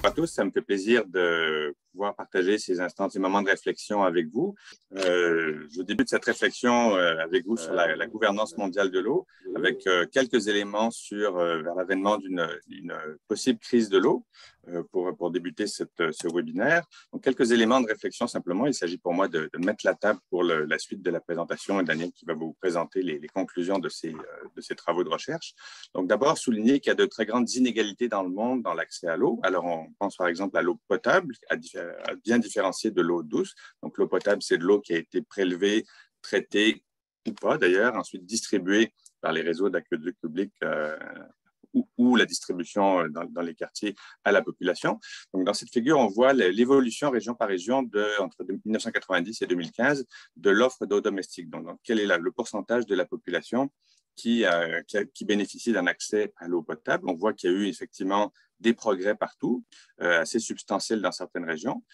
à tous, ça me fait plaisir de pouvoir partager ces instants, ces moments de réflexion avec vous. Je débute cette réflexion avec vous sur la gouvernance mondiale de l'eau, avec quelques éléments vers l'avènement d'une possible crise de l'eau pour débuter ce webinaire. Donc, quelques éléments de réflexion simplement. Il s'agit pour moi de mettre la table pour la suite de la présentation et Daniel qui va vous présenter les conclusions de ces travaux de recherche. Donc, d'abord, souligner qu'il y a de très grandes inégalités dans le monde dans l'accès à l'eau. Alors, on pense par exemple à l'eau potable, à bien différencier de l'eau douce. Donc, l'eau potable, c'est de l'eau qui a été prélevée, traitée ou pas d'ailleurs, ensuite distribuée par les réseaux d'aqueducs publics ou la distribution dans les quartiers à la population. Donc, dans cette figure, on voit l'évolution région par région entre 1990 et 2015 de l'offre d'eau domestique. Donc, quel est le pourcentage de la population qui bénéficie d'un accès à l'eau potable? On voit qu'il y a eu effectivement des progrès partout, assez substantiels dans certaines régions,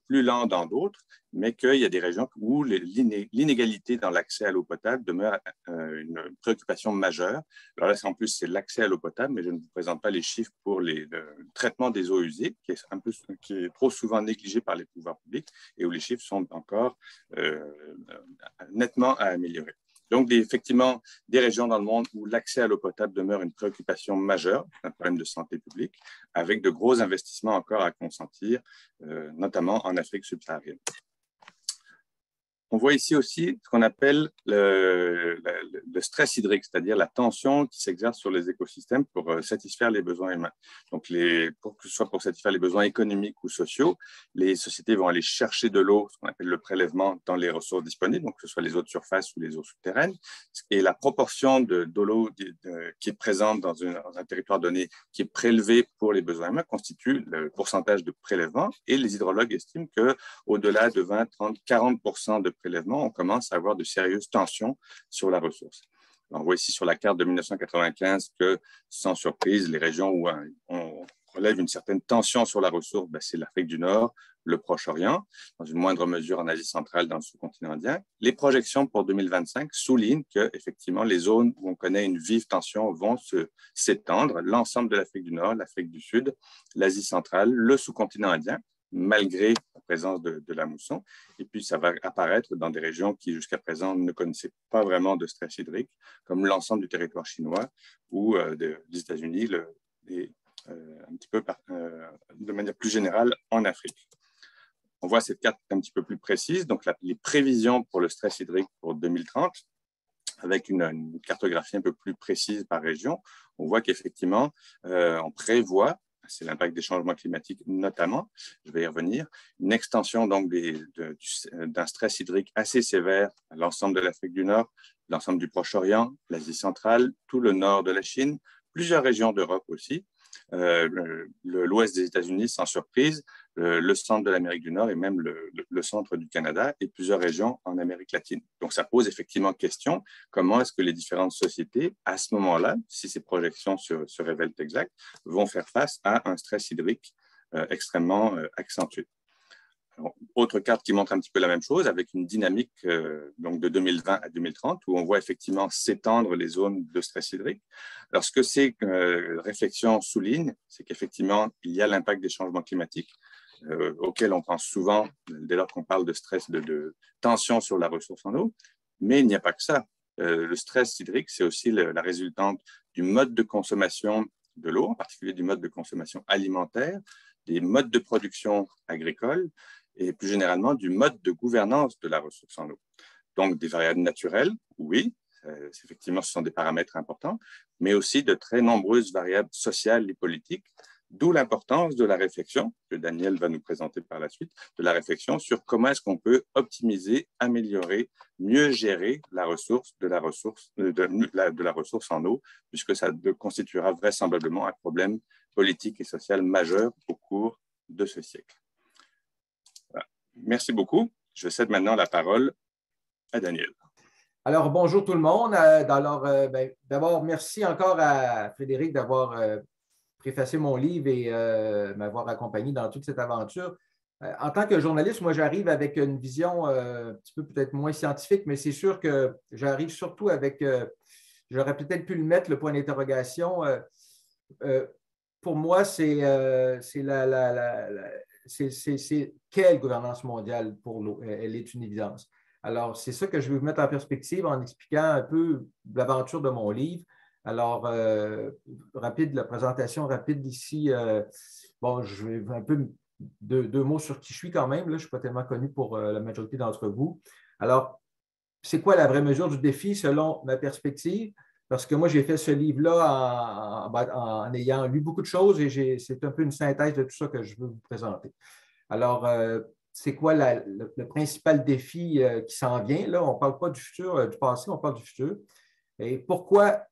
plus lents dans d'autres, mais qu'il y a des régions où l'inégalité dans l'accès à l'eau potable demeure une préoccupation majeure. Alors là, en plus, c'est l'accès à l'eau potable, mais je ne vous présente pas les chiffres pour le traitement des eaux usées, qui est trop souvent négligé par les pouvoirs publics et où les chiffres sont encore nettement à améliorer. Donc, effectivement, des régions dans le monde où l'accès à l'eau potable demeure une préoccupation majeure, un problème de santé publique, avec de gros investissements encore à consentir, notamment en Afrique subsaharienne. On voit ici aussi ce qu'on appelle le stress hydrique, c'est-à-dire la tension qui s'exerce sur les écosystèmes pour satisfaire les besoins humains. Donc, que ce soit pour satisfaire les besoins économiques ou sociaux, les sociétés vont aller chercher de l'eau, ce qu'on appelle le prélèvement dans les ressources disponibles, donc que ce soit les eaux de surface ou les eaux souterraines. Et la proportion de l'eau qui est présente dans un territoire donné, qui est prélevée pour les besoins humains, constitue le pourcentage de prélèvement. Et les hydrologues estiment qu'au-delà de 20, 30, 40% de prélèvement, on commence à avoir de sérieuses tensions sur la ressource. Alors, on voit ici sur la carte de 1995 que, sans surprise, les régions où on relève une certaine tension sur la ressource, c'est l'Afrique du Nord, le Proche-Orient, dans une moindre mesure en Asie centrale, dans le sous-continent indien. Les projections pour 2025 soulignent qu'effectivement, les zones où on connaît une vive tension vont s'étendre, l'ensemble de l'Afrique du Nord, l'Afrique du Sud, l'Asie centrale, le sous-continent indien, malgré la présence de la mousson. Et puis, ça va apparaître dans des régions qui, jusqu'à présent, ne connaissaient pas vraiment de stress hydrique, comme l'ensemble du territoire chinois ou des États-Unis, un petit peu de manière plus générale en Afrique. On voit cette carte un petit peu plus précise, donc les prévisions pour le stress hydrique pour 2030, avec une cartographie un peu plus précise par région. On voit qu'effectivement, on prévoit, c'est l'impact des changements climatiques notamment, je vais y revenir, une extension donc d'un stress hydrique assez sévère à l'ensemble de l'Afrique du Nord, l'ensemble du Proche-Orient, l'Asie centrale, tout le nord de la Chine, plusieurs régions d'Europe aussi, l'ouest des États-Unis sans surprise, le centre de l'Amérique du Nord et même le centre du Canada et plusieurs régions en Amérique latine. Donc, ça pose effectivement question, comment est-ce que les différentes sociétés, à ce moment-là, si ces projections se révèlent exactes, vont faire face à un stress hydrique extrêmement accentué. Alors, autre carte qui montre un petit peu la même chose, avec une dynamique donc de 2020 à 2030, où on voit effectivement s'étendre les zones de stress hydrique. Alors, ce que ces réflexions soulignent, c'est qu'effectivement, il y a l'impact des changements climatiques, auquel on pense souvent dès lors qu'on parle de stress, de tension sur la ressource en eau, mais il n'y a pas que ça. Le stress hydrique, c'est aussi la résultante du mode de consommation de l'eau, en particulier du mode de consommation alimentaire, des modes de production agricole et plus généralement du mode de gouvernance de la ressource en eau. Donc, des variables naturelles, oui, effectivement, ce sont des paramètres importants, mais aussi de très nombreuses variables sociales et politiques, d'où l'importance de la réflexion, que Daniel va nous présenter par la suite, de la réflexion sur comment est-ce qu'on peut optimiser, améliorer, mieux gérer la ressource de la ressource en eau, puisque ça constituera vraisemblablement un problème politique et social majeur au cours de ce siècle. Voilà. Merci beaucoup. Je cède maintenant la parole à Daniel. Alors, bonjour tout le monde. D'abord, merci encore à Frédéric d'avoir préfacé mon livre et m'avoir accompagné dans toute cette aventure. En tant que journaliste, moi, j'arrive avec une vision un petit peu peut-être moins scientifique, mais c'est sûr que j'arrive surtout avec, j'aurais peut-être pu le mettre, le point d'interrogation, pour moi, c'est quelle gouvernance mondiale pour l'eau? Elle est une évidence. Alors, c'est ça que je vais vous mettre en perspective en expliquant un peu l'aventure de mon livre. Alors, la présentation rapide ici. Bon, je vais un peu deux mots sur qui je suis quand même. Là. Je ne suis pas tellement connu pour la majorité d'entre vous. Alors, c'est quoi la vraie mesure du défi selon ma perspective? Parce que moi, j'ai fait ce livre-là en ayant lu beaucoup de choses et c'est un peu une synthèse de tout ça que je veux vous présenter. Alors, c'est quoi le principal défi qui s'en vient? Là, on ne parle pas du futur, du passé, on parle du futur. Et pourquoi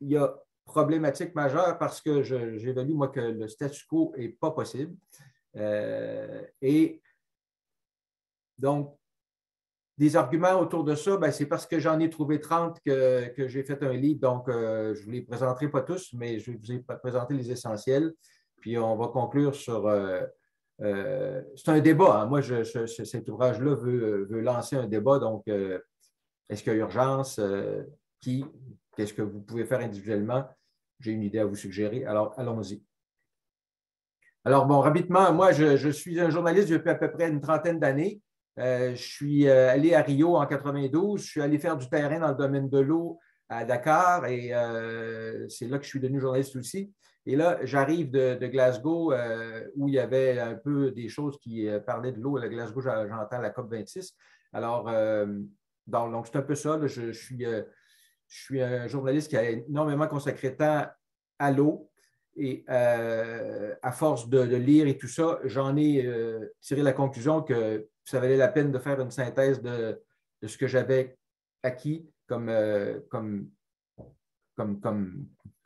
il y a problématique majeure? Parce que j'évalue, moi, que le statu quo n'est pas possible. Et donc, des arguments autour de ça, c'est parce que j'en ai trouvé 30 que j'ai fait un livre. Donc, je ne vous les présenterai pas tous, mais je vais vous présenter les essentiels. Puis, on va conclure sur... c'est un débat. Hein. Moi, cet ouvrage-là veut lancer un débat. Donc, est-ce qu'il y a urgence? Qu'est-ce que vous pouvez faire individuellement? J'ai une idée à vous suggérer. Alors, allons-y. Alors, bon, rapidement, moi, je suis un journaliste depuis à peu près une trentaine d'années. Je suis allé à Rio en 92. Je suis allé faire du terrain dans le domaine de l'eau à Dakar et c'est là que je suis devenu journaliste aussi. Et là, j'arrive de Glasgow où il y avait un peu des choses qui parlaient de l'eau. À Glasgow, j'entends la COP26. Alors, donc c'est un peu ça. Là, je suis un journaliste qui a énormément consacré temps à l'eau. Et à force de lire et tout ça, j'en ai tiré la conclusion que ça valait la peine de faire une synthèse de ce que j'avais acquis comme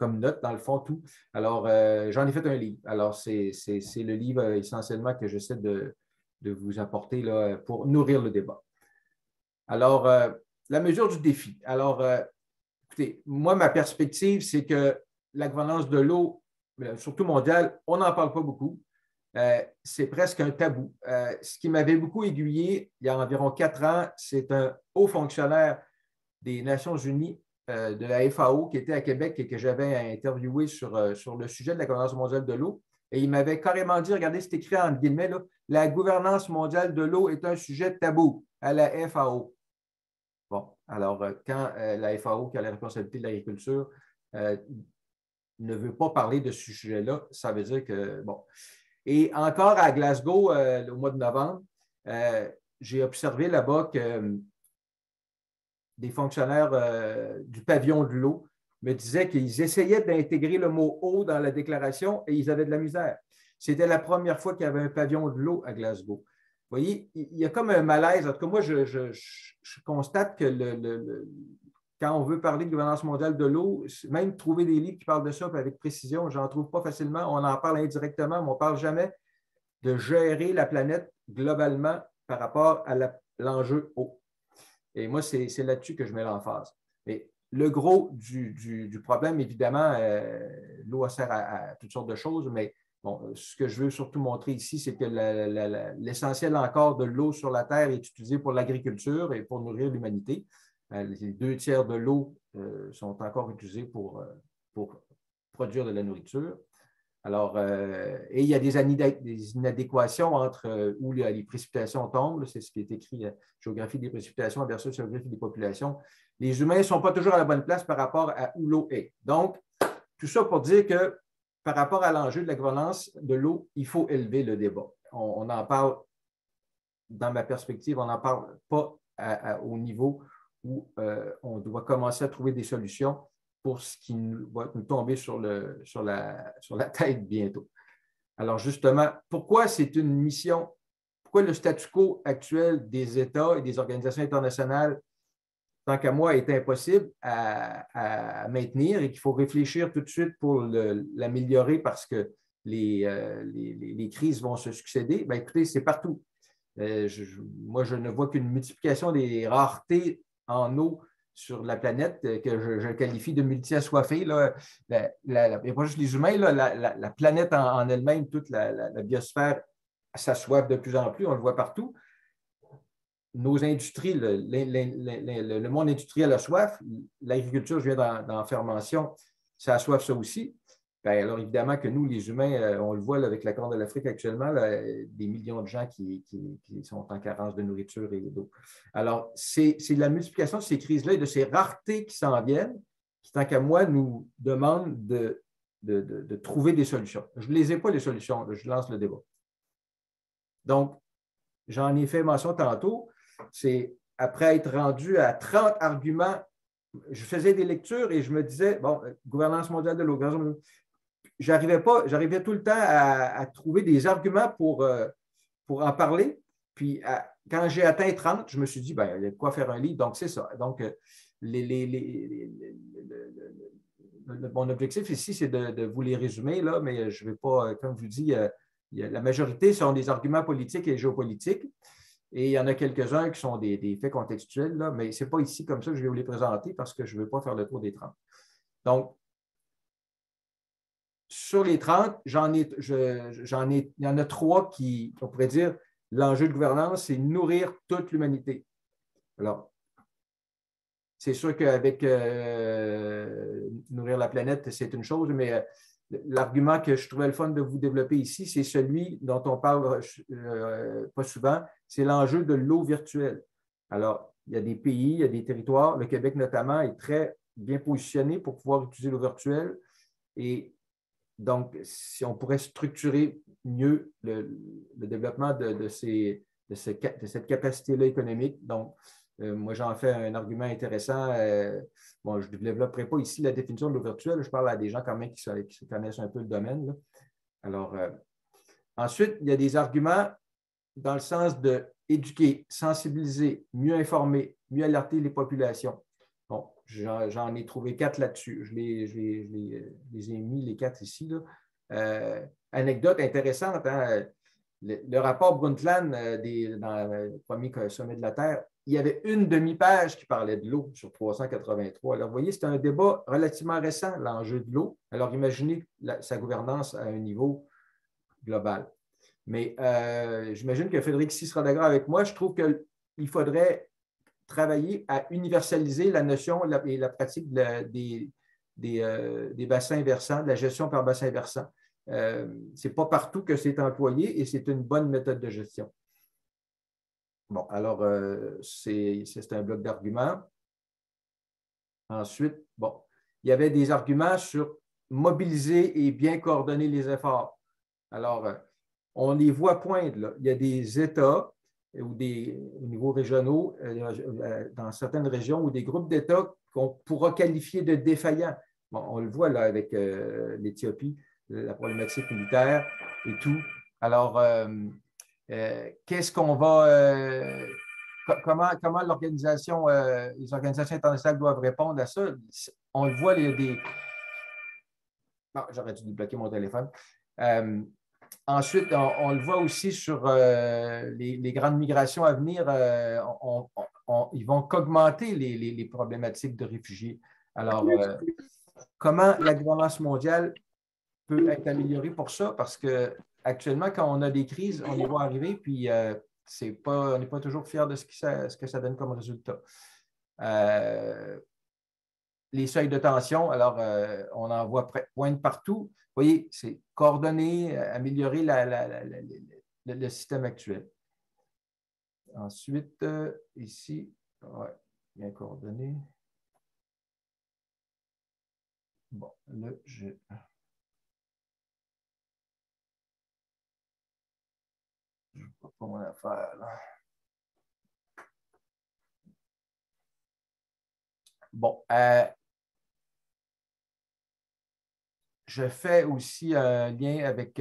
note, dans le fond, tout. Alors, j'en ai fait un livre. Alors, c'est le livre essentiellement que j'essaie de vous apporter là, pour nourrir le débat. Alors, la mesure du défi. Alors, écoutez, moi, ma perspective, c'est que la gouvernance de l'eau, surtout mondiale, on n'en parle pas beaucoup. C'est presque un tabou. Ce qui m'avait beaucoup aiguillé il y a environ 4 ans, c'est un haut fonctionnaire des Nations unies de la FAO qui était à Québec et que j'avais interviewé sur le sujet de la gouvernance mondiale de l'eau. Et il m'avait carrément dit, regardez, c'est écrit en guillemets, là, la gouvernance mondiale de l'eau est un sujet tabou à la FAO. Bon, alors quand la FAO, qui a la responsabilité de l'agriculture, ne veut pas parler de ce sujet-là, ça veut dire que, bon. Et encore à Glasgow, au mois de novembre, j'ai observé là-bas que des fonctionnaires du pavillon de l'eau me disaient qu'ils essayaient d'intégrer le mot eau dans la déclaration et ils avaient de la misère. C'était la première fois qu'il y avait un pavillon de l'eau à Glasgow. Vous voyez, il y a comme un malaise. En tout cas, moi, je constate que quand on veut parler de gouvernance mondiale de l'eau, même trouver des livres qui parlent de ça avec précision, je n'en trouve pas facilement. On en parle indirectement, mais on ne parle jamais de gérer la planète globalement par rapport à l'enjeu eau. Et moi, c'est là-dessus que je mets l'emphase. Mais le gros du problème, évidemment, l'eau sert à toutes sortes de choses, mais bon, ce que je veux surtout montrer ici, c'est que l'essentiel encore de l'eau sur la Terre est utilisé pour l'agriculture et pour nourrir l'humanité. Les 2 tiers de l'eau sont encore utilisés pour produire de la nourriture. Alors, et il y a des inadéquations entre où les précipitations tombent, c'est ce qui est écrit géographie des précipitations versus géographie des populations. Les humains ne sont pas toujours à la bonne place par rapport à où l'eau est. Donc, tout ça pour dire que par rapport à l'enjeu de la gouvernance de l'eau, il faut élever le débat. On en parle, dans ma perspective, on n'en parle pas au niveau où on doit commencer à trouver des solutions pour ce qui va nous tomber sur la tête bientôt. Alors justement, pourquoi c'est une mission, pourquoi le statu quo actuel des États et des organisations internationales, tant qu'à moi, est impossible à maintenir et qu'il faut réfléchir tout de suite pour l'améliorer parce que les crises vont se succéder? Bien, écoutez, c'est partout. Moi, je ne vois qu'une multiplication des raretés en eau sur la planète que je qualifie de multi-assoiffée. Et pas juste les humains, là, la planète en elle-même, toute la biosphère s'assoiffe de plus en plus, on le voit partout. Nos industries, le monde industriel a soif, l'agriculture, je viens d'en faire mention, ça assoiffe ça aussi. Ben, alors, évidemment que nous, les humains, on le voit là, avec la Corne de l'Afrique actuellement, là, des millions de gens qui sont en carence de nourriture et d'eau. Alors, c'est la multiplication de ces crises-là et de ces raretés qui s'en viennent qui, tant qu'à moi, nous demandent de trouver des solutions. Je ne les ai pas, les solutions. Là, je lance le débat. Donc, j'en ai fait mention tantôt. C'est après être rendu à 30 arguments, je faisais des lectures et je me disais, bon, gouvernance mondiale de l'eau, j'arrivais tout le temps à trouver des arguments pour en parler. Puis, quand j'ai atteint 30, je me suis dit, ben, il y a de quoi faire un livre. Donc, c'est ça. Donc, mon objectif ici, c'est de vous les résumer, là, mais je ne vais pas, comme je vous dis, la majorité sont des arguments politiques et géopolitiques. Et il y en a quelques-uns qui sont des faits contextuels, là, mais ce n'est pas ici comme ça que je vais vous les présenter parce que je ne veux pas faire le tour des 30. Donc, sur les 30, il y en a 3 qui, on pourrait dire, l'enjeu de gouvernance, c'est nourrir toute l'humanité. Alors, c'est sûr qu'avec nourrir la planète, c'est une chose, mais l'argument que je trouvais le fun de vous développer ici, c'est celui dont on parle pas souvent, c'est l'enjeu de l'eau virtuelle. Alors, il y a des pays, il y a des territoires, le Québec notamment est très bien positionné pour pouvoir utiliser l'eau virtuelle. Et donc, si on pourrait structurer mieux le développement de cette capacité-là économique, donc, moi, j'en fais un argument intéressant. Bon, je ne développerai pas ici la définition de l'eau virtuelle. Je parle à des gens quand même qui connaissent un peu le domaine, là. Alors, ensuite, il y a des arguments dans le sens d'éduquer, sensibiliser, mieux informer, mieux alerter les populations. Bon, j'en ai trouvé 4 là-dessus. Je les ai mis, les 4 ici, là. Anecdote intéressante, hein? Le rapport Brundtland dans le premier sommet de la Terre, il y avait une demi-page qui parlait de l'eau sur 383. Alors, vous voyez, c'est un débat relativement récent, l'enjeu de l'eau. Alors, imaginez sa gouvernance à un niveau global. Mais j'imagine que Frédéric ici sera d'accord avec moi. Je trouve qu'il faudrait travailler à universaliser la notion et la pratique des bassins versants, de la gestion par bassin versant. Ce n'est pas partout que c'est employé et c'est une bonne méthode de gestion. Bon, alors, c'est un bloc d'arguments. Ensuite, bon, il y avait des arguments sur mobiliser et bien coordonner les efforts. Alors, on les voit poindre, là. Il y a des États ou au niveau régionaux, dans certaines régions, ou des groupes d'États qu'on pourra qualifier de défaillants. Bon, on le voit là avec l'Éthiopie, la problématique militaire et tout. Alors, qu'est-ce qu'on va... comment les organisations internationales doivent répondre à ça? On le voit, il y a des... Non, j'aurais dû débloquer mon téléphone. Ensuite, on le voit aussi sur les grandes migrations à venir. Ils vont qu'augmenter les problématiques de réfugiés. Alors, comment la gouvernance mondiale peut être améliorée pour ça? Parce qu'actuellement, quand on a des crises, on les voit arriver, puis on n'est pas toujours fiers de ce que ça donne comme résultat. Les seuils de tension, alors on en voit poindre partout. Vous voyez, c'est coordonner, améliorer le système actuel. Ensuite, ici, ouais, bien coordonné. Bon, là, je ne vois pas mon affaire, là. Bon, je fais aussi un lien avec...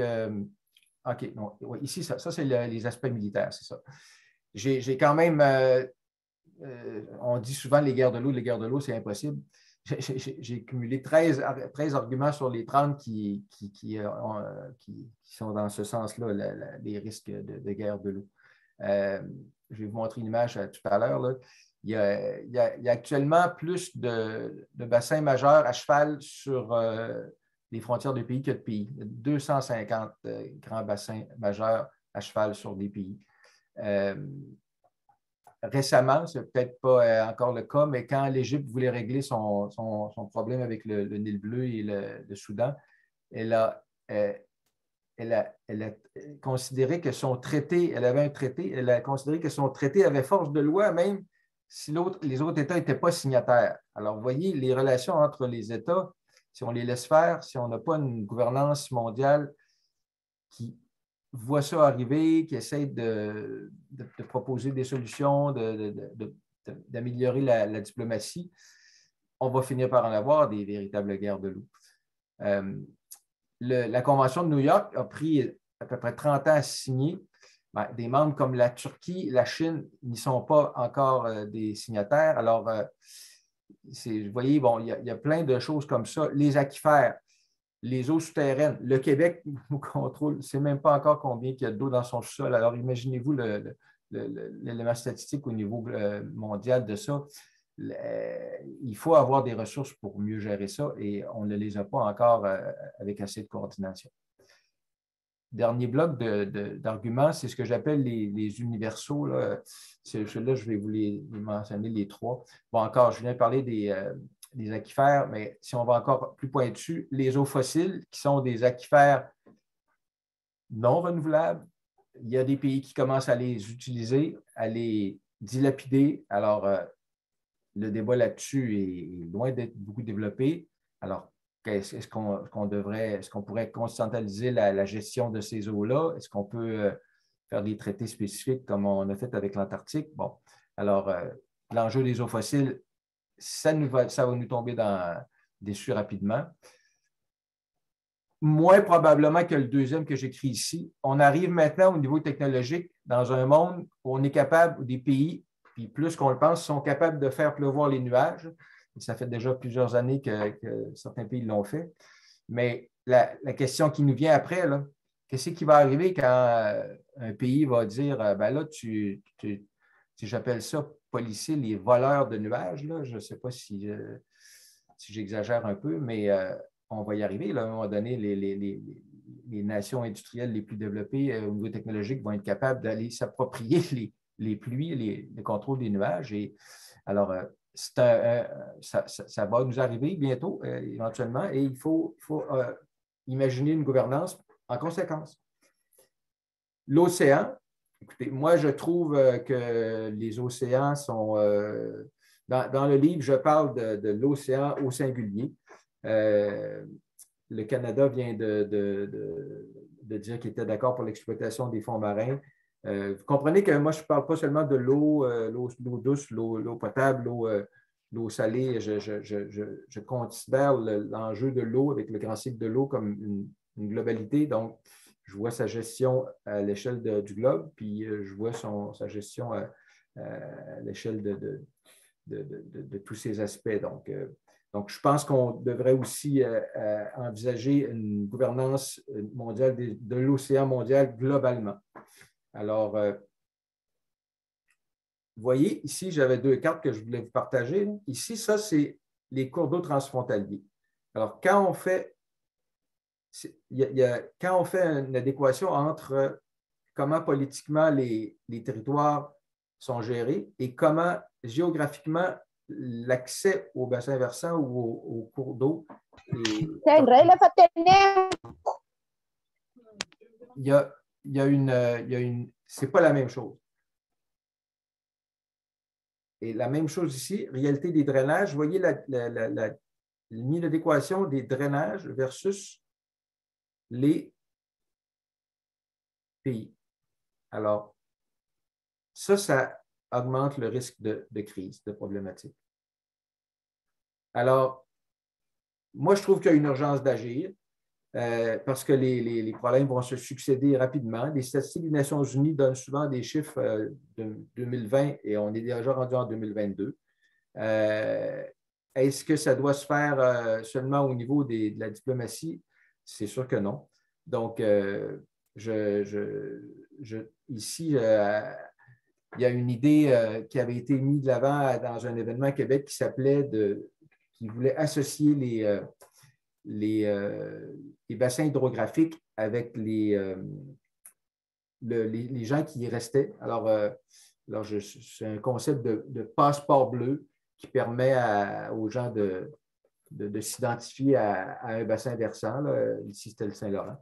OK, non, oui, ici, ça c'est les aspects militaires, c'est ça. J'ai quand même... on dit souvent les guerres de l'eau, c'est impossible. J'ai cumulé 13 arguments sur les 30 qui sont dans ce sens-là, les risques de guerre de l'eau. Je vais vous montrer une image tout à l'heure. Il y a actuellement plus de bassins majeurs à cheval sur les frontières de pays que de pays. Il y a 250 grands bassins majeurs à cheval sur des pays. Récemment, ce n'est peut-être pas encore le cas, mais quand l'Égypte voulait régler son problème avec le Nil bleu et le Soudan, elle a considéré que son traité, elle avait un traité, elle a considéré que son traité avait force de loi, même si les autres États n'étaient pas signataires. Alors, vous voyez, les relations entre les États, si on les laisse faire, si on n'a pas une gouvernance mondiale qui voit ça arriver, qui essaie de proposer des solutions, d'améliorer la diplomatie, on va finir par en avoir des véritables guerres de loups. La Convention de New York a pris à peu près 30 ans à signer. Des membres comme la Turquie, la Chine n'y sont pas encore des signataires. Alors, vous voyez, bon, il y a plein de choses comme ça. Les aquifères, les eaux souterraines. Le Québec nous contrôle, on ne sait même pas encore combien il y a d'eau dans son sous-sol. Alors, imaginez-vous l'élément statistique au niveau mondial de ça. Il faut avoir des ressources pour mieux gérer ça et on ne les a pas encore avec assez de coordination. Dernier bloc d'arguments, c'est ce que j'appelle les universaux. Ceux-là, je vais vous les mentionner, les trois. Bon, encore, je viens de parler des aquifères, mais si on va encore plus pointu, les eaux fossiles, qui sont des aquifères non renouvelables. Il y a des pays qui commencent à les utiliser, à les dilapider. Alors, le débat là-dessus est loin d'être beaucoup développé. Alors, est-ce qu'on pourrait constitutionnaliser la gestion de ces eaux-là? Est-ce qu'on peut faire des traités spécifiques comme on a fait avec l'Antarctique? Bon, alors, l'enjeu des eaux fossiles, ça va nous tomber dessus rapidement. Moins probablement que le deuxième que j'écris ici. On arrive maintenant au niveau technologique dans un monde où on est capable, où des pays, puis plus qu'on le pense, sont capables de faire pleuvoir les nuages. Ça fait déjà plusieurs années que certains pays l'ont fait. Mais la question qui nous vient après, qu'est-ce qui va arriver quand un pays va dire, ben là, si j'appelle ça policier les voleurs de nuages, là, je ne sais pas si j'exagère un peu, mais on va y arriver. Là, à un moment donné, les nations industrielles les plus développées au niveau technologique vont être capables d'aller s'approprier les pluies, le contrôle des nuages. Et alors, ça va nous arriver bientôt, éventuellement, et il faut imaginer une gouvernance en conséquence. L'océan, écoutez, moi, je trouve que les océans sont... dans le livre, je parle de l'océan au singulier. Le Canada vient de dire qu'il était d'accord pour l'exploitation des fonds marins. Vous comprenez que moi, je ne parle pas seulement de l'eau douce, l'eau potable, l'eau salée. Je considère l'enjeu de l'eau avec le grand cycle de l'eau comme une globalité. Donc, je vois sa gestion à l'échelle du globe, puis je vois sa gestion à l'échelle de tous ces aspects. Donc, je pense qu'on devrait aussi envisager une gouvernance mondiale de l'océan mondial globalement. Alors, vous voyez, ici, j'avais deux cartes que je voulais vous partager. Ici, ça, c'est les cours d'eau transfrontaliers. Alors, quand on fait une adéquation entre comment politiquement les territoires sont gérés et comment géographiquement l'accès au bassin versant ou au cours d'eau il y a une c'est pas la même chose. Et la même chose ici, réalité des drainages, vous voyez la ligne d'adéquation des drainages versus les pays. Alors, ça augmente le risque de crise, de problématique. Alors, moi, je trouve qu'il y a une urgence d'agir parce que les problèmes vont se succéder rapidement. Les statistiques des Nations unies donnent souvent des chiffres de 2020 et on est déjà rendu en 2022. Est-ce que ça doit se faire seulement au niveau de la diplomatie? C'est sûr que non. Donc, ici, il y a une idée qui avait été mise de l'avant dans un événement à Québec qui voulait associer les bassins hydrographiques avec les gens qui y restaient. Alors c'est un concept de passeport bleu qui permet aux gens de s'identifier à un bassin versant. Là. Ici, c'était le Saint-Laurent.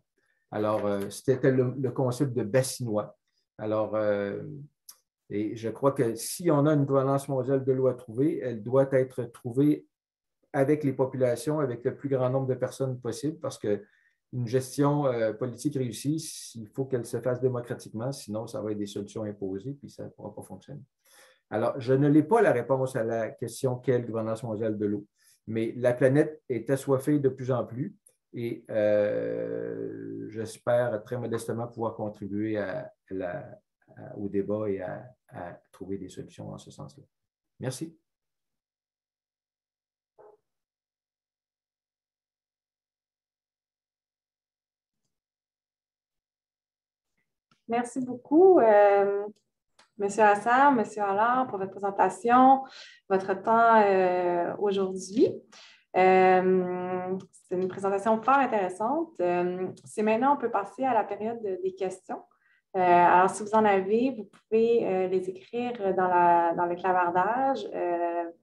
Alors, c'était le concept de bassinois. Alors, et je crois que si on a une gouvernance mondiale de l'eau à trouver, elle doit être trouvée avec les populations, avec le plus grand nombre de personnes possible, parce qu'une gestion politique réussie, il faut qu'elle se fasse démocratiquement, sinon ça va être des solutions imposées, puis ça ne pourra pas fonctionner. Alors, je ne l'ai pas la réponse à la question quelle gouvernance mondiale de l'eau, mais la planète est assoiffée de plus en plus et j'espère très modestement pouvoir contribuer au débat et à trouver des solutions en ce sens-là. Merci. Merci beaucoup, Monsieur Hassan, Monsieur Allard, pour votre présentation, votre temps aujourd'hui. C'est une présentation fort intéressante. C'est maintenant, on peut passer à la période des questions. Alors, si vous en avez, vous pouvez les écrire dans le clavardage.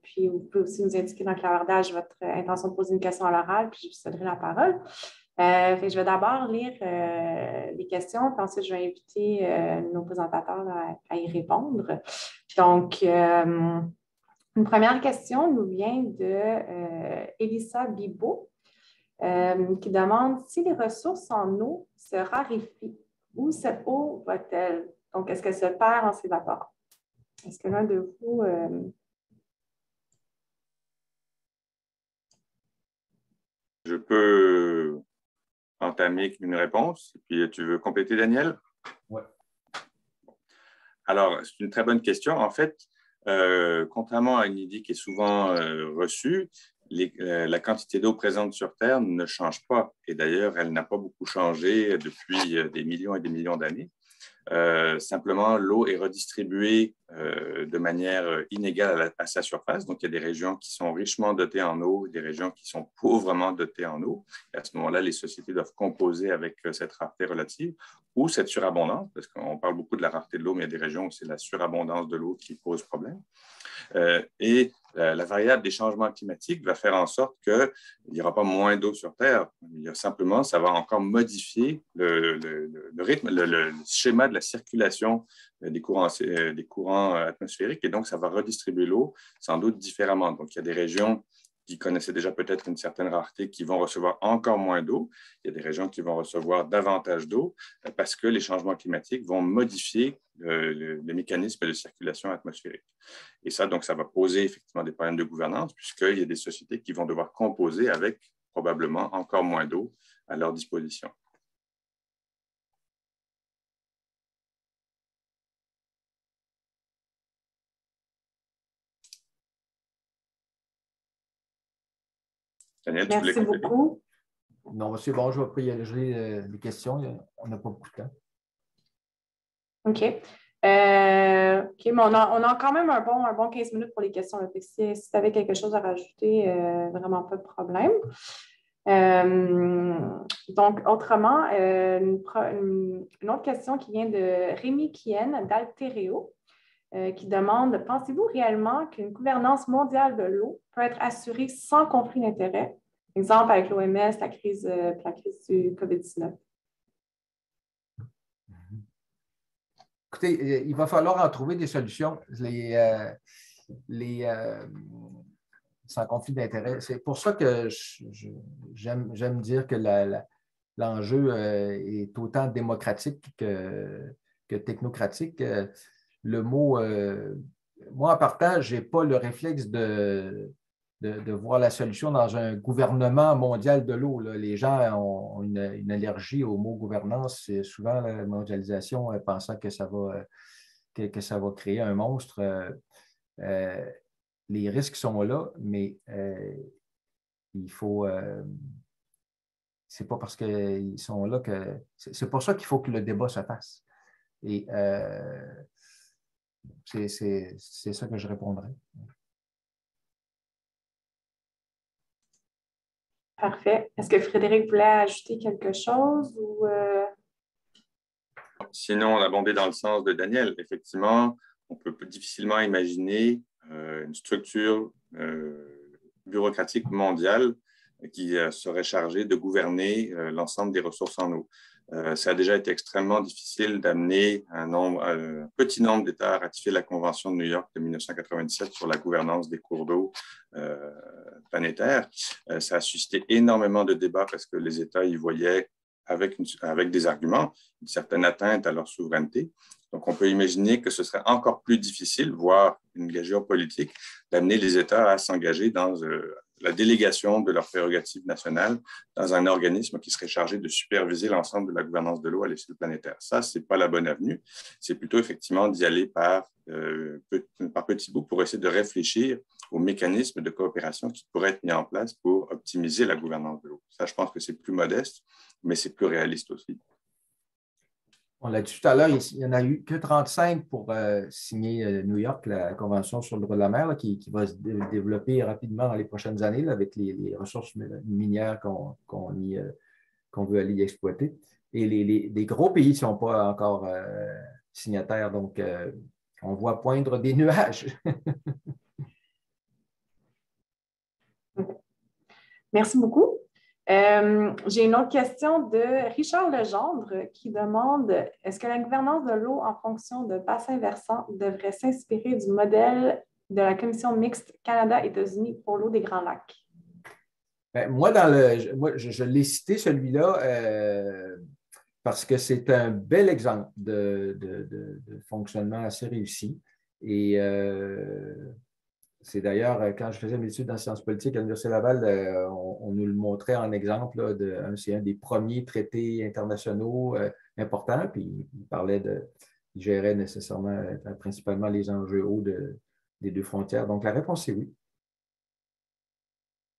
Puis, vous pouvez aussi nous indiquer dans le clavardage votre intention de poser une question à l'oral, puis je vous céderai la parole. Je vais d'abord lire les questions, puis ensuite, je vais inviter nos présentateurs à y répondre. Donc, une première question nous vient de Elissa Bibot, qui demande si les ressources en eau se raréfient, où cette eau va-t-elle? Donc, est-ce qu'elle se perd en s'évaporant? Est-ce que l'un de vous... Je peux entamer une réponse, et puis tu veux compléter, Daniel? Oui. Alors, c'est une très bonne question. En fait, contrairement à une idée qui est souvent reçue, la quantité d'eau présente sur Terre ne change pas. Et d'ailleurs, elle n'a pas beaucoup changé depuis des millions et des millions d'années. Simplement, l'eau est redistribuée de manière inégale à sa surface. Donc, il y a des régions qui sont richement dotées en eau, des régions qui sont pauvrement dotées en eau. Et à ce moment-là, les sociétés doivent composer avec cette rareté relative ou cette surabondance, parce qu'on parle beaucoup de la rareté de l'eau, mais il y a des régions où c'est la surabondance de l'eau qui pose problème. Et la variable des changements climatiques va faire en sorte qu'il n'y aura pas moins d'eau sur Terre. Il y a simplement, ça va encore modifier le rythme, le schéma de la circulation des courants atmosphériques. Et donc, ça va redistribuer l'eau sans doute différemment. Donc, il y a des régions qui connaissaient déjà peut-être une certaine rareté, qui vont recevoir encore moins d'eau. Il y a des régions qui vont recevoir davantage d'eau parce que les changements climatiques vont modifier les mécanismes de circulation atmosphérique. Et ça, donc, ça va poser effectivement des problèmes de gouvernance puisqu'il y a des sociétés qui vont devoir composer avec probablement encore moins d'eau à leur disposition. Daniel, tu voulais compléter? Merci beaucoup. Non, c'est bon, je vais prioriser les questions. On n'a pas beaucoup de temps. OK. OK, mais on a quand même un bon 15 minutes pour les questions. Si tu avais quelque chose à rajouter, vraiment pas de problème. Donc, autrement, une autre question qui vient de Rémi Kien d'Altéréo, qui demande: pensez-vous réellement qu'une gouvernance mondiale de l'eau peut être assurée sans conflit d'intérêts? Exemple avec l'OMS, la crise du COVID-19. Écoutez, il va falloir en trouver des solutions sans conflit d'intérêt. C'est pour ça que j'aime dire que l'enjeu est autant démocratique que technocratique. Le mot, moi, en partant, je n'ai pas le réflexe de voir la solution dans un gouvernement mondial de l'eau. Les gens ont une allergie au mot gouvernance. C'est souvent la mondialisation, pensant que ça va créer un monstre. Les risques sont là, mais il faut. C'est pas parce qu'ils sont là que. C'est pour ça qu'il faut que le débat se fasse. Et c'est ça que je répondrai. Parfait. Est-ce que Frédéric voulait ajouter quelque chose ou Sinon, on a abondé dans le sens de Daniel. Effectivement, on peut difficilement imaginer une structure bureaucratique mondiale qui serait chargée de gouverner l'ensemble des ressources en eau. Ça a déjà été extrêmement difficile d'amener un petit nombre d'États à ratifier la Convention de New York de 1997 sur la gouvernance des cours d'eau planétaires. Ça a suscité énormément de débats parce que les États y voyaient, avec des arguments, une certaine atteinte à leur souveraineté. Donc, on peut imaginer que ce serait encore plus difficile, voire une gageure politique, d'amener les États à s'engager dans la délégation de leurs prérogatives nationales dans un organisme qui serait chargé de superviser l'ensemble de la gouvernance de l'eau à l'échelle planétaire. Ça, ce n'est pas la bonne avenue. C'est plutôt effectivement d'y aller par petits bouts pour essayer de réfléchir aux mécanismes de coopération qui pourraient être mis en place pour optimiser la gouvernance de l'eau. Ça, je pense que c'est plus modeste, mais c'est plus réaliste aussi. On l'a dit tout à l'heure, il n'y en a eu que 35 pour signer New York, la Convention sur le droit de la mer, là, qui va se développer rapidement dans les prochaines années là, avec les ressources minières qu'on veut aller y exploiter. Et les gros pays ne sont pas encore signataires, donc on voit poindre des nuages. Merci beaucoup. J'ai une autre question de Richard Legendre qui demande est-ce que la gouvernance de l'eau en fonction de bassins versants devrait s'inspirer du modèle de la Commission mixte Canada-États-Unis pour l'eau des Grands Lacs? Bien, moi, je l'ai cité celui-là parce que c'est un bel exemple de fonctionnement assez réussi. Et c'est d'ailleurs, quand je faisais mes études en sciences politiques à l'Université Laval, on nous le montrait en exemple. C'est un des premiers traités internationaux importants. Puis il gérait nécessairement, principalement les enjeux hauts des deux frontières. Donc, la réponse est oui.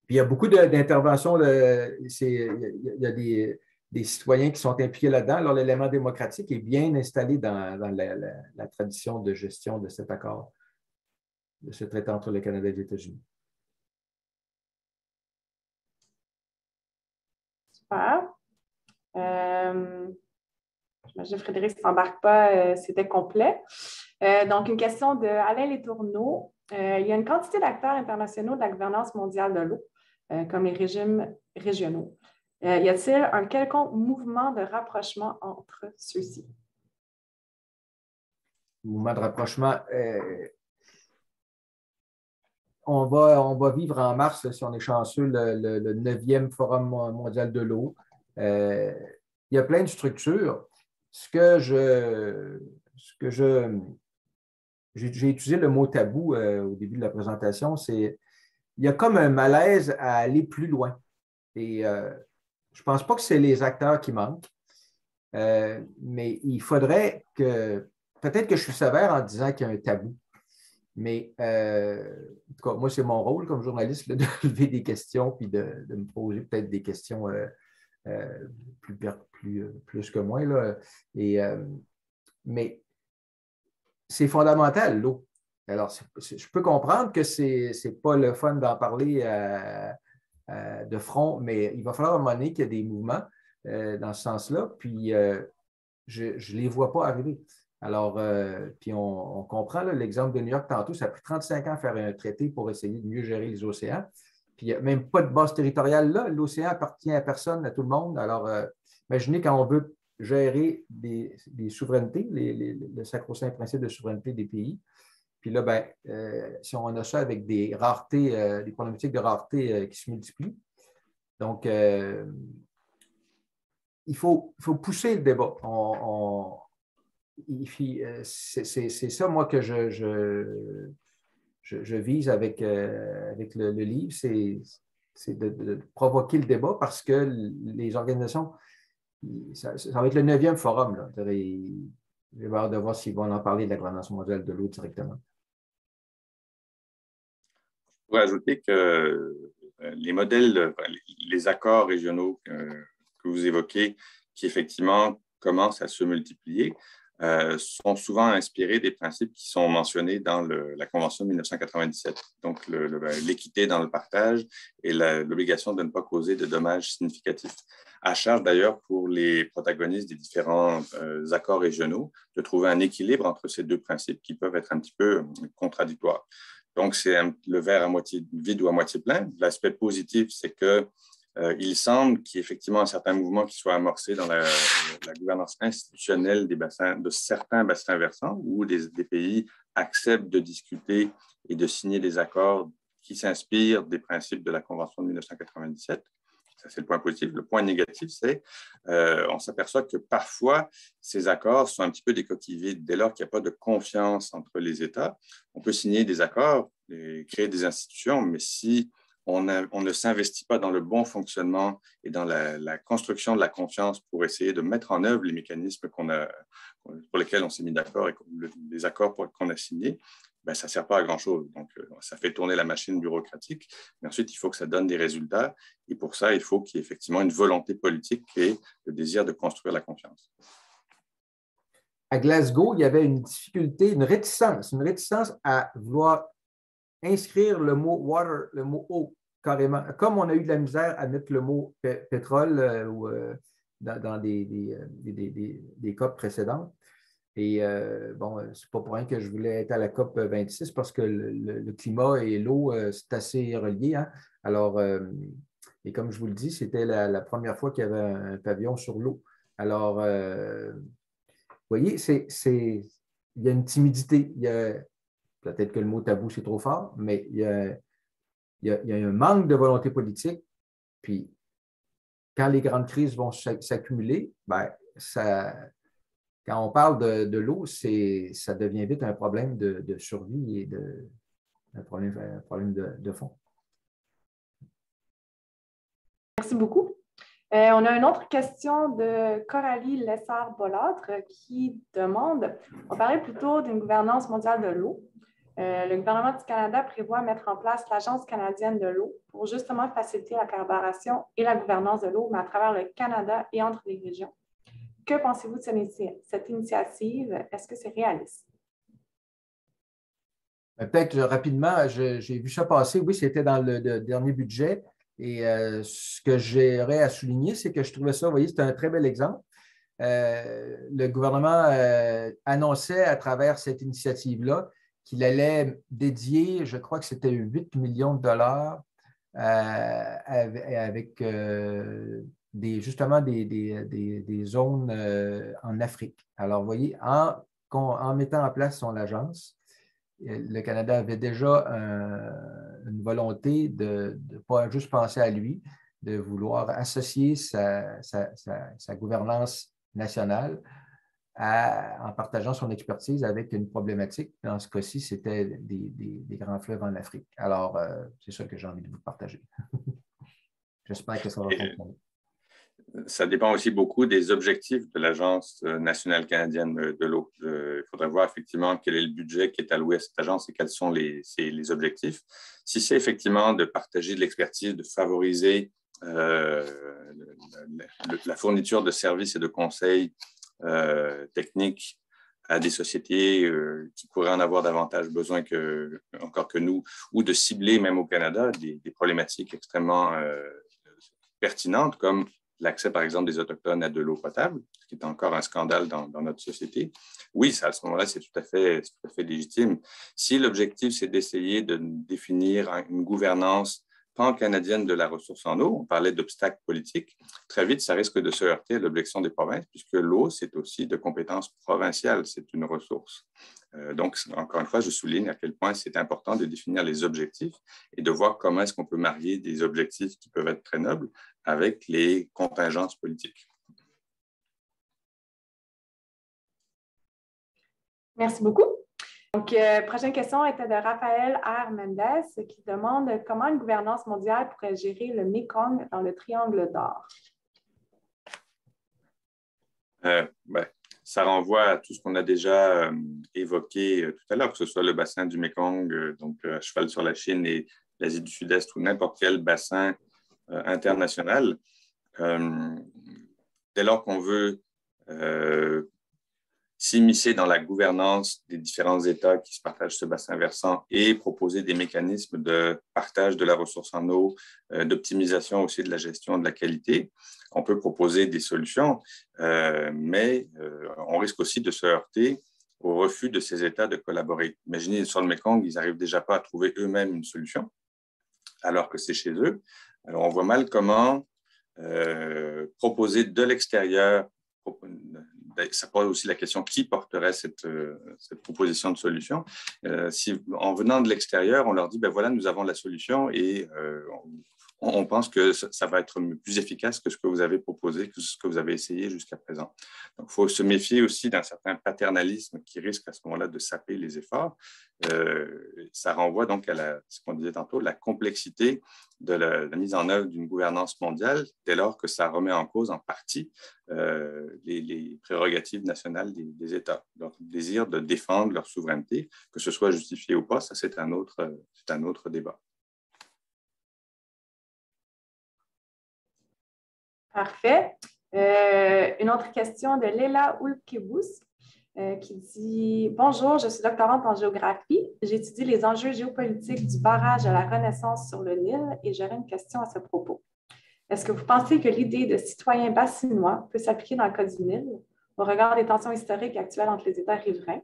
Puis, il y a beaucoup d'interventions. Il y a des citoyens qui sont impliqués là-dedans. Alors, l'élément démocratique est bien installé dans la tradition de gestion de cet accord, de ce traité entre le Canada et les États-Unis. Super. J'imagine que Frédéric ne s'embarque pas, c'était complet. Donc, une question de Alain Letourneau. Il y a une quantité d'acteurs internationaux de la gouvernance mondiale de l'eau, comme les régimes régionaux. Y a-t-il un quelconque mouvement de rapprochement entre ceux-ci? Mouvement de rapprochement. On va vivre en mars, si on est chanceux, le 9e Forum mondial de l'eau. Il y a plein de structures. J'ai utilisé le mot tabou au début de la présentation, il y a comme un malaise à aller plus loin. Et je ne pense pas que c'est les acteurs qui manquent, mais il faudrait que, peut-être que je suis sévère en disant qu'il y a un tabou, mais en tout cas, moi, c'est mon rôle comme journaliste là, de lever des questions puis de me poser peut-être des questions plus que moi. Là. Mais c'est fondamental, l'eau. Alors, je peux comprendre que ce n'est pas le fun d'en parler de front, mais il va falloir à un moment donné qu'il y ait des mouvements dans ce sens-là, puis je ne les vois pas arriver. Alors, puis on comprend l'exemple de New York tantôt, ça a pris 35 ans à faire un traité pour essayer de mieux gérer les océans. Puis il n'y a même pas de base territoriale là. L'océan appartient à personne, à tout le monde. Alors, imaginez quand on veut gérer des souverainetés, le sacro-saint principe de souveraineté des pays. Puis là, si on a ça avec des raretés, des problématiques de rareté qui se multiplient. Donc, il faut pousser le débat. C'est ça, moi, que je vise avec le livre, c'est de provoquer le débat parce que les organisations, ça va être le 9e forum. Là. Je vais avoir de voir s'ils vont en parler de la gouvernance mondiale de l'eau directement. Je pourrais ajouter que les modèles, les accords régionaux que vous évoquez, qui effectivement commencent à se multiplier, sont souvent inspirés des principes qui sont mentionnés dans la Convention de 1997. Donc, l'équité dans le partage et l'obligation de ne pas causer de dommages significatifs. À charge d'ailleurs pour les protagonistes des différents accords régionaux de trouver un équilibre entre ces deux principes qui peuvent être un petit peu contradictoires. Donc, c'est le verre à moitié vide ou à moitié plein. L'aspect positif, c'est qu'il semble qu'il y ait effectivement un certain mouvement qui soit amorcé dans la gouvernance institutionnelle de certains bassins versants où des pays acceptent de discuter et de signer des accords qui s'inspirent des principes de la Convention de 1997. Ça, c'est le point positif. Le point négatif, c'est on s'aperçoit que parfois, ces accords sont un petit peu des coquilles vides. Dès lors qu'il n'y a pas de confiance entre les États, on peut signer des accords et créer des institutions, mais si on ne s'investit pas dans le bon fonctionnement et dans la construction de la confiance pour essayer de mettre en œuvre les mécanismes pour lesquels on s'est mis d'accord et les accords qu'on a signés, ben, ça ne sert pas à grand-chose. Donc, ça fait tourner la machine bureaucratique. Mais ensuite, il faut que ça donne des résultats. Et pour ça, il faut qu'il y ait effectivement une volonté politique et le désir de construire la confiance. À Glasgow, il y avait une difficulté, une réticence à vouloir inscrire le mot « water », le mot « eau », carrément. Comme on a eu de la misère à mettre le mot « pétrole » dans des COP précédentes. Et bon, c'est pas pour rien que je voulais être à la COP 26 parce que le climat et l'eau, c'est assez relié. Hein? Alors, et comme je vous le dis, c'était la première fois qu'il y avait un pavillon sur l'eau. Alors, vous voyez, il y a une timidité. Peut-être que le mot tabou, c'est trop fort, mais il y a un manque de volonté politique. Puis, quand les grandes crises vont s'accumuler, ben, quand on parle de l'eau, ça devient vite un problème de survie et un problème de fond. Merci beaucoup. On a une autre question de Coralie Lessard-Bolâtre qui demande, on parlait plutôt d'une gouvernance mondiale de l'eau. Le gouvernement du Canada prévoit mettre en place l'Agence canadienne de l'eau pour justement faciliter la collaboration et la gouvernance de l'eau, mais à travers le Canada et entre les régions. Que pensez-vous de cette initiative? Est-ce que c'est réaliste? Peut-être rapidement, j'ai vu ça passer. Oui, c'était dans le dernier budget. Et ce que j'aurais à souligner, c'est que je trouvais ça, vous voyez, c'est un très bel exemple. Le gouvernement annonçait à travers cette initiative-là qu'il allait dédier, je crois que c'était 8 millions de dollars avec justement des zones en Afrique. Alors, vous voyez, en mettant en place son agence, le Canada avait déjà une volonté de ne pas juste penser à lui, de vouloir associer sa gouvernance nationale en partageant son expertise avec une problématique. Dans ce cas-ci, c'était des grands fleuves en Afrique. Alors, c'est ça que j'ai envie de vous partager. J'espère que ça va fonctionner. Ça dépend aussi beaucoup des objectifs de l'Agence nationale canadienne de l'eau. Il faudrait voir effectivement quel est le budget qui est alloué à cette agence et quels sont les objectifs. Si c'est effectivement de partager de l'expertise, de favoriser la fourniture de services et de conseils techniques à des sociétés qui pourraient en avoir davantage besoin encore que nous, ou de cibler même au Canada des problématiques extrêmement pertinentes comme l'accès, par exemple, des Autochtones à de l'eau potable, ce qui est encore un scandale dans notre société. Oui, à ce moment-là, c'est tout à fait légitime. Si l'objectif, c'est d'essayer de définir une gouvernance pan-canadienne de la ressource en eau, on parlait d'obstacles politiques, très vite, ça risque de se heurter à l'objection des provinces, puisque l'eau, c'est aussi de compétence provinciale, c'est une ressource. Donc, encore une fois, je souligne à quel point c'est important de définir les objectifs et de voir comment est-ce qu'on peut marier des objectifs qui peuvent être très nobles avec les contingences politiques. Merci beaucoup. Donc, prochaine question était de Raphaël R. Mendes qui demande comment une gouvernance mondiale pourrait gérer le Mekong dans le Triangle d'Or. Ça renvoie à tout ce qu'on a déjà évoqué tout à l'heure, que ce soit le bassin du Mekong, donc à cheval sur la Chine et l'Asie du Sud-Est ou n'importe quel bassin international. Dès lors qu'on veut s'immiscer dans la gouvernance des différents États qui se partagent ce bassin versant et proposer des mécanismes de partage de la ressource en eau, d'optimisation aussi de la gestion de la qualité. On peut proposer des solutions, mais on risque aussi de se heurter au refus de ces États de collaborer. Imaginez, sur le Mekong, ils n'arrivent déjà pas à trouver eux-mêmes une solution, alors que c'est chez eux. Alors, on voit mal comment proposer de l'extérieur, ça pose aussi la question qui porterait cette proposition de solution. Si, en venant de l'extérieur, on leur dit, ben voilà, nous avons la solution et on pense que ça va être plus efficace que ce que vous avez proposé, que ce que vous avez essayé jusqu'à présent. Donc, il faut se méfier aussi d'un certain paternalisme qui risque à ce moment-là de saper les efforts. Ça renvoie donc à ce qu'on disait tantôt, la complexité de la mise en œuvre d'une gouvernance mondiale, dès lors que ça remet en cause en partie les prérogatives nationales des États, leur désir de défendre leur souveraineté, que ce soit justifié ou pas, ça c'est un autre débat. Parfait. Une autre question de Léla Oulkebous qui dit « Bonjour, je suis doctorante en géographie. J'étudie les enjeux géopolitiques du barrage à la Renaissance sur le Nil et j'aurais une question à ce propos. Est-ce que vous pensez que l'idée de citoyen bassinois peut s'appliquer dans le cas du Nil au regard des tensions historiques actuelles entre les États riverains?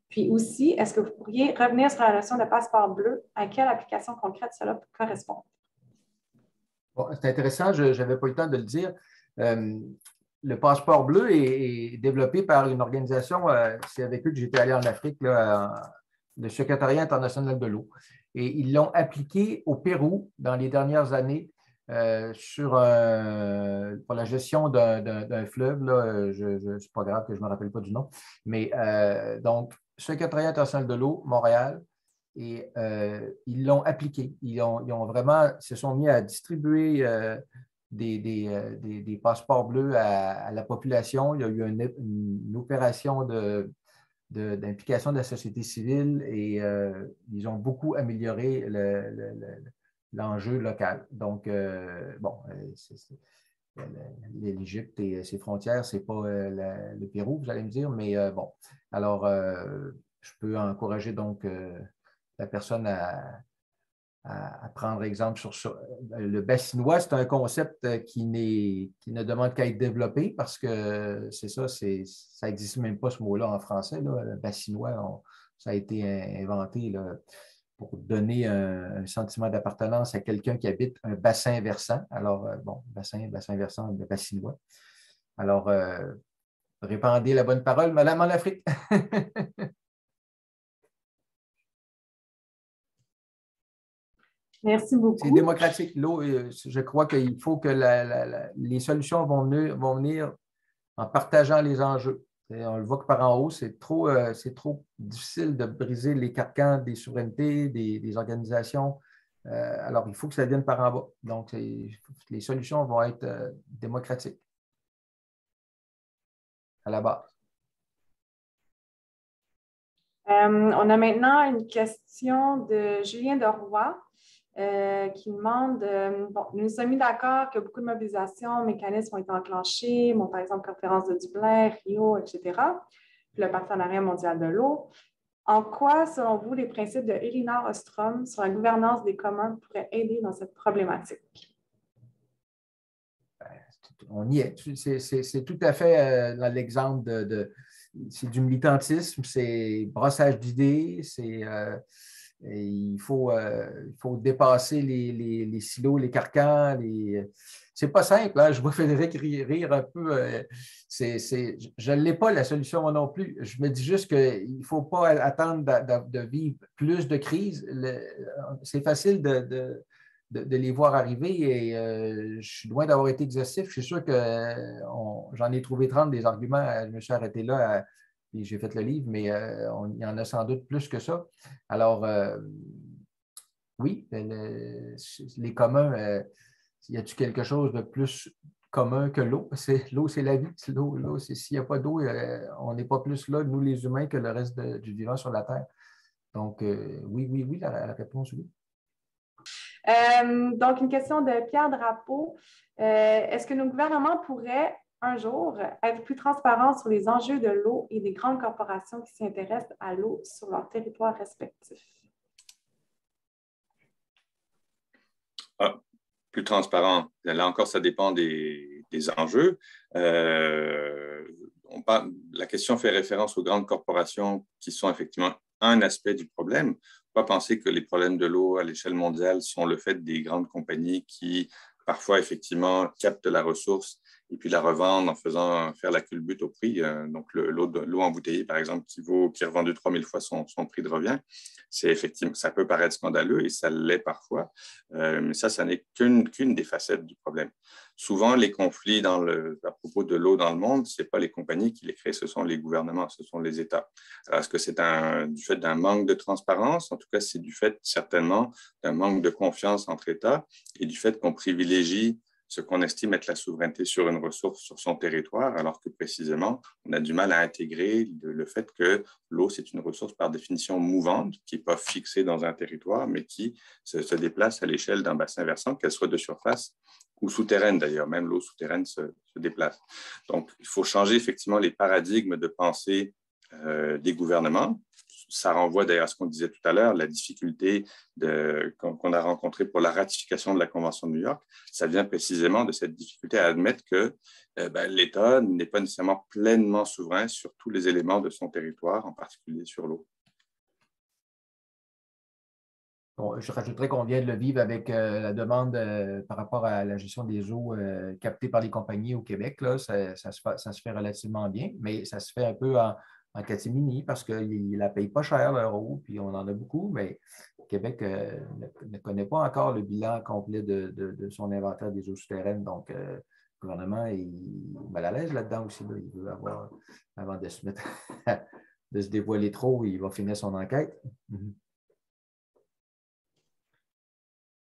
Puis aussi, est-ce que vous pourriez revenir sur la notion de passeport bleu? À quelle application concrète cela correspond? » Bon, c'est intéressant, je n'avais pas eu le temps de le dire. Le passeport bleu est développé par une organisation, c'est avec eux que j'étais allé en Afrique, là, le Secrétariat international de l'eau. Et ils l'ont appliqué au Pérou dans les dernières années pour la gestion d'un fleuve. C'est pas grave que je ne me rappelle pas du nom. Mais donc, Secrétariat international de l'eau, Montréal, et ils l'ont appliqué. Ils ont vraiment se sont mis à distribuer des passeports bleus à la population. Il y a eu une opération d'implication de la société civile et ils ont beaucoup amélioré l'enjeu local. Donc, bon, l'Égypte et ses frontières, ce n'est pas le Pérou, vous allez me dire, mais bon. Alors, je peux encourager donc la personne à prendre exemple sur ça. Le bassinois, c'est un concept qui ne demande qu'à être développé parce que c'est ça, ça n'existe même pas ce mot-là en français. Là. Le bassinois, ça a été inventé là, pour donner un sentiment d'appartenance à quelqu'un qui habite un bassin versant. Alors, bon, bassin versant, le bassinois. Alors, répandez la bonne parole, Madame en Afrique. Merci beaucoup. C'est démocratique. L'eau, je crois qu'il faut que les solutions vont venir en partageant les enjeux. Et on le voit que par en haut, c'est trop difficile de briser les carcans des souverainetés, des organisations. Alors, il faut que ça vienne par en bas. Donc, les solutions vont être démocratiques à la base. On a maintenant une question de Julien Deroy. Qui demande, bon, nous nous sommes mis d'accord que beaucoup de mobilisations, mécanismes ont été enclenchés, bon, par exemple, conférence de Dublin, Rio, etc., puis le partenariat mondial de l'eau. En quoi, selon vous, les principes de Elinor Ostrom sur la gouvernance des communs pourraient aider dans cette problématique? On y est. C'est tout à fait dans l'exemple c'est du militantisme, c'est brossage d'idées, il faut dépasser les silos, les carcans. C'est pas simple. Hein? Je vois Frédéric rire un peu. Je ne l'ai pas la solution moi non plus. Je me dis juste qu'il ne faut pas attendre de vivre plus de crises. C'est facile de les voir arriver et je suis loin d'avoir été exhaustif. Je suis sûr que j'en ai trouvé 30 des arguments. Je me suis arrêté là. Et j'ai fait le livre, mais il y en a sans doute plus que ça. Alors, oui, les communs, y a-t-il quelque chose de plus commun que l'eau? L'eau, c'est la vie. L'eau, s'il n'y a pas d'eau, on n'est pas plus là, nous les humains, que le reste du vivant sur la Terre. Donc, oui, la réponse, oui. Donc, une question de Pierre Drapeau. Est-ce que nos gouvernements pourraient un jour être plus transparents sur les enjeux de l'eau et des grandes corporations qui s'intéressent à l'eau sur leur territoire respectif? Plus transparent. Là encore, ça dépend des enjeux. la question fait référence aux grandes corporations qui sont effectivement un aspect du problème. Il ne faut pas penser que les problèmes de l'eau à l'échelle mondiale sont le fait des grandes compagnies qui, parfois, effectivement, captent la ressource et puis la revendent en faisant faire la culbute au prix. Donc, l'eau embouteillée, par exemple, qui est revendue 3000 fois son prix de revient, effectivement, ça peut paraître scandaleux et ça l'est parfois, mais ça n'est qu'une des facettes du problème. Souvent, les conflits à propos de l'eau dans le monde, ce n'est pas les compagnies qui les créent, ce sont les gouvernements, ce sont les États. Alors, est-ce que c'est du fait d'un manque de transparence? En tout cas, c'est du fait certainement d'un manque de confiance entre États et du fait qu'on privilégie ce qu'on estime être la souveraineté sur une ressource sur son territoire, alors que précisément, on a du mal à intégrer le fait que l'eau, c'est une ressource par définition mouvante, qui n'est pas fixée dans un territoire, mais qui se déplace à l'échelle d'un bassin versant, qu'elle soit de surface ou souterraine d'ailleurs. Même l'eau souterraine se déplace. Donc, il faut changer effectivement les paradigmes de pensée des gouvernements. Ça renvoie d'ailleurs à ce qu'on disait tout à l'heure, la difficulté qu'on a rencontrée pour la ratification de la Convention de New York. Ça vient précisément de cette difficulté à admettre que l'État n'est pas nécessairement pleinement souverain sur tous les éléments de son territoire, en particulier sur l'eau. Bon, je rajouterais qu'on vient de le vivre avec la demande par rapport à la gestion des eaux captées par les compagnies au Québec. Là, ça se fait relativement bien, mais ça se fait un peu en catimini parce qu'ils ne la payent pas cher, leur eau, puis on en a beaucoup, mais Québec ne connaît pas encore le bilan complet de son inventaire des eaux souterraines. Donc, le gouvernement est mal à l'aise là-dedans aussi. Là. Il veut avoir, avant de se mettre de se dévoiler trop, il va finir son enquête.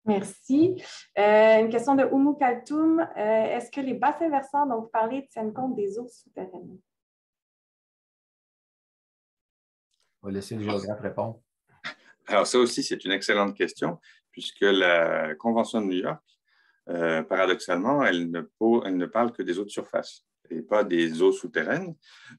Merci. Une question de Oumou Kaltoum. Est-ce que les bassins versants dont vous parlez tiennent compte des eaux souterraines? On va laisser le géographe répondre. Alors, ça aussi, c'est une excellente question, puisque la Convention de New York, paradoxalement, elle ne parle que des eaux de surface et pas des eaux souterraines.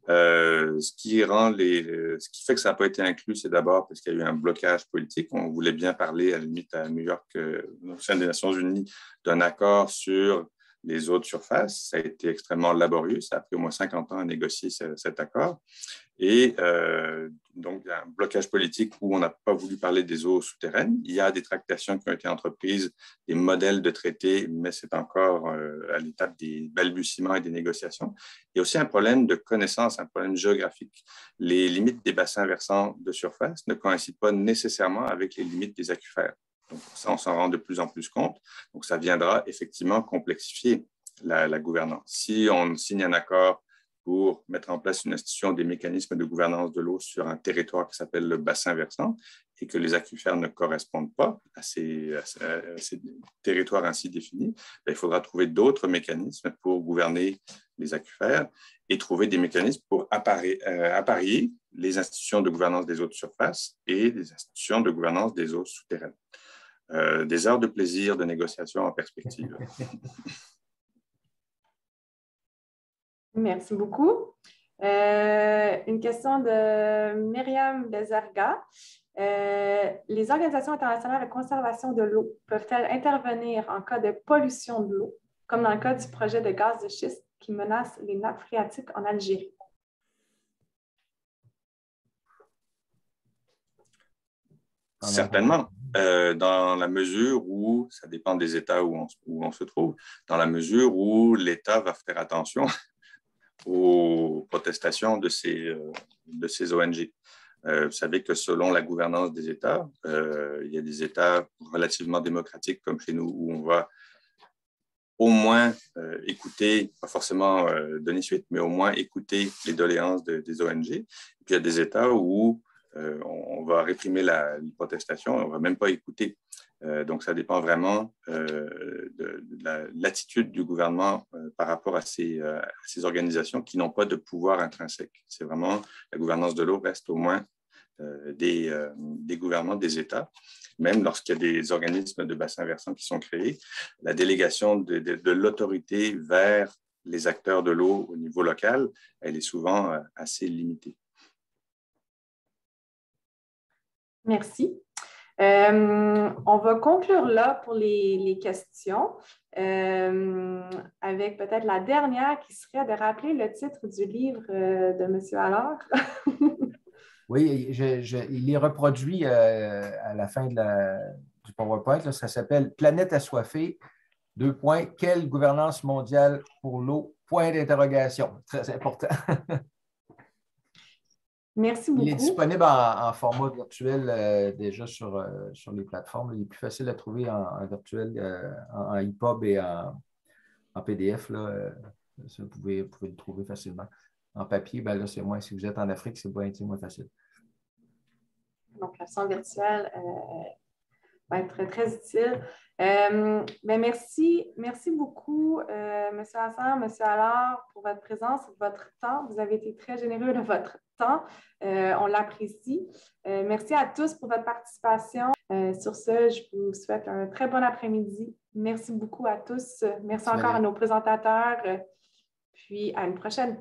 Ce qui fait que ça n'a pas été inclus, c'est d'abord parce qu'il y a eu un blocage politique. On voulait bien parler, à la limite, à New York, au sein des Nations Unies, d'un accord sur les eaux de surface. Ça a été extrêmement laborieux. Ça a pris au moins 50 ans à négocier cet accord. Et donc, il y a un blocage politique où on n'a pas voulu parler des eaux souterraines. Il y a des tractations qui ont été entreprises, des modèles de traités, mais c'est encore à l'étape des balbutiements et des négociations. Il y a aussi un problème de connaissance, un problème géographique. Les limites des bassins versants de surface ne coïncident pas nécessairement avec les limites des aquifères. Donc, ça, on s'en rend de plus en plus compte. Donc, ça viendra effectivement complexifier la gouvernance. Si on signe un accord pour mettre en place une institution des mécanismes de gouvernance de l'eau sur un territoire qui s'appelle le bassin versant et que les aquifères ne correspondent pas à ces territoires ainsi définis, il faudra trouver d'autres mécanismes pour gouverner les aquifères et trouver des mécanismes pour apparier les institutions de gouvernance des eaux de surface et des institutions de gouvernance des eaux souterraines. Des heures de plaisir de négociation en perspective. Merci beaucoup. Une question de Myriam Bezerga. Les organisations internationales de conservation de l'eau peuvent-elles intervenir en cas de pollution de l'eau, comme dans le cas du projet de gaz de schiste qui menace les nappes phréatiques en Algérie? Certainement, dans la mesure où, ça dépend des États où on se trouve, dans la mesure où l'État va faire attention aux protestations de ces ONG. Vous savez que selon la gouvernance des États, il y a des États relativement démocratiques comme chez nous où on va au moins écouter, pas forcément donner suite, mais au moins écouter les doléances des ONG. Et puis il y a des États où on va réprimer la protestation, on ne va même pas écouter. Donc, ça dépend vraiment de l'attitude du gouvernement par rapport à ces organisations qui n'ont pas de pouvoir intrinsèque. C'est vraiment, la gouvernance de l'eau reste au moins des gouvernements des États. Même lorsqu'il y a des organismes de bassins versants qui sont créés, la délégation de l'autorité vers les acteurs de l'eau au niveau local, elle est souvent assez limitée. Merci. On va conclure là pour les questions. avec peut-être la dernière qui serait de rappeler le titre du livre de M. Allard. Oui, il est reproduit à la fin du PowerPoint. Là, ça s'appelle « Planète assoiffée, : quelle gouvernance mondiale pour l'eau? » Point d'interrogation. Très important. Merci beaucoup. Il est disponible en format virtuel déjà sur les plateformes. Il est plus facile à trouver en virtuel, en EPUB et en PDF. Là, vous pouvez le trouver facilement. En papier, ben là, c'est moins. Si vous êtes en Afrique, c'est moins facile. Donc, la version virtuelle va être très utile. Merci beaucoup, M. Hassan, M. Allard, pour votre présence et votre temps. Vous avez été très généreux de votre temps. On l'apprécie. Merci à tous pour votre participation. Sur ce, je vous souhaite un très bon après-midi. Merci beaucoup à tous. Merci encore à nos présentateurs. Puis à une prochaine.